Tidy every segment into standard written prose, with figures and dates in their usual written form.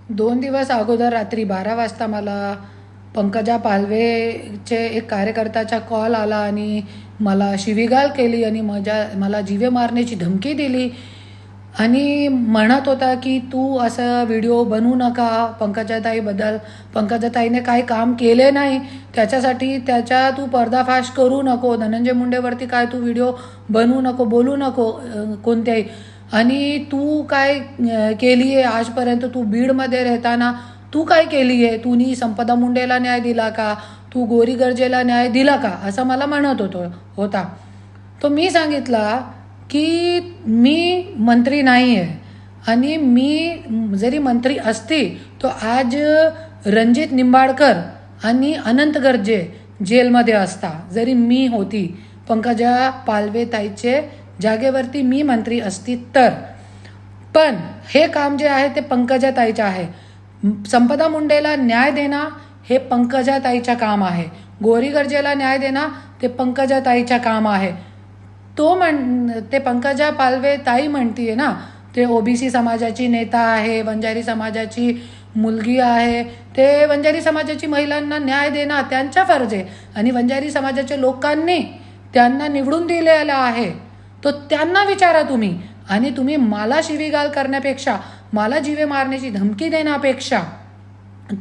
2 दिवस अगोदर रात्री 12 वाजता मला पंकजा पालवेचे एक कार्यकर्त्याचा कॉल आला आणि मला शिवीगाळ केली आणि मला जीवे मारण्याची धमकी दिली आणि म्हणत होता की तू असं व्हिडिओ बनवू नका पंकजाताईबद्दल. पंकजाताईने काही काम केले नाही, त्याच्यासाठी त्याचा तू पर्दाफाश करू नको. धनंजय मुंडेवरती काय तू व्हिडिओ बनवू नको, बोलू नको कोणत्याही. आणि तू काय केली आहे आजपर्यंत, तू बीडमध्ये राहताना तू काय केली आहे, तूनी संपदा मुंडेला न्याय दिला का, तू गोरी गर्जेला न्याय दिला का, असं मला म्हणत होता. तो मी सांगितला की मी मंत्री नाही आहे आणि मी जरी मंत्री असती तो आज रणजित निंबाळकर आणि अनंत गर्जे जेलमध्ये असता. जरी मी होती पंकजा पालवे ताईचे जागेवरती मी मंत्री असती तर. पण हे काम जे आहे ते पंकजा ताईचं आहे. संपदा मुंडेला न्याय देणं हे पंकजा ताईचं काम आहे. गोरी गर्जेला न्याय देणं ते पंकजा ताईचं काम आहे. ते पंकजा पालवे ताई म्हणतीये ना, ते ओबीसी समाजाची नेता आहे, वंजारी समाजाची मुलगी आहे. ते वंजारी समाजाची महिलांना न्याय देणं त्यांचा फर्ज आहे आणि वंजारी समाजाच्या लोकांनी त्यांना निवडून दिलेलं आहे. तो त्यांना विचारा तुम्ही. आणि तुम्ही मला शिवीगाळ करण्यापेक्षा, मला जीवे मारण्याची धमकी देण्यापेक्षा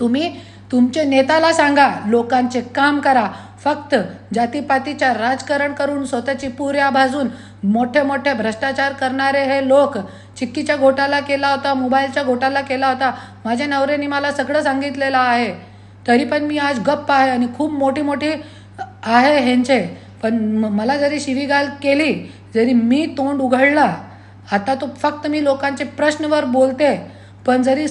तुम्ही तुमच्या नेत्याला सांगा लोकांचे काम करा. फक्त जातीपातीचा राजकारण करून स्वतःची पुऱ्या भाजून मोठे मोठे भ्रष्टाचार करणारे हे लोक. चिक्कीचा घोटाळा केला होता, मोबाईलचा घोटाळा केला होता, माझ्या नवऱ्याने मला सगळं सांगितलेलं आहे. तरी पण मी आज गप्प आहे आणि खूप मोठी मोठी आहे ह्यांचे. पण मला जरी शिवीगाळ केली, जरी मी तोंड उघडला, आता तो फक्त मी लोकांचे प्रश्नवर बोलते, पण जरी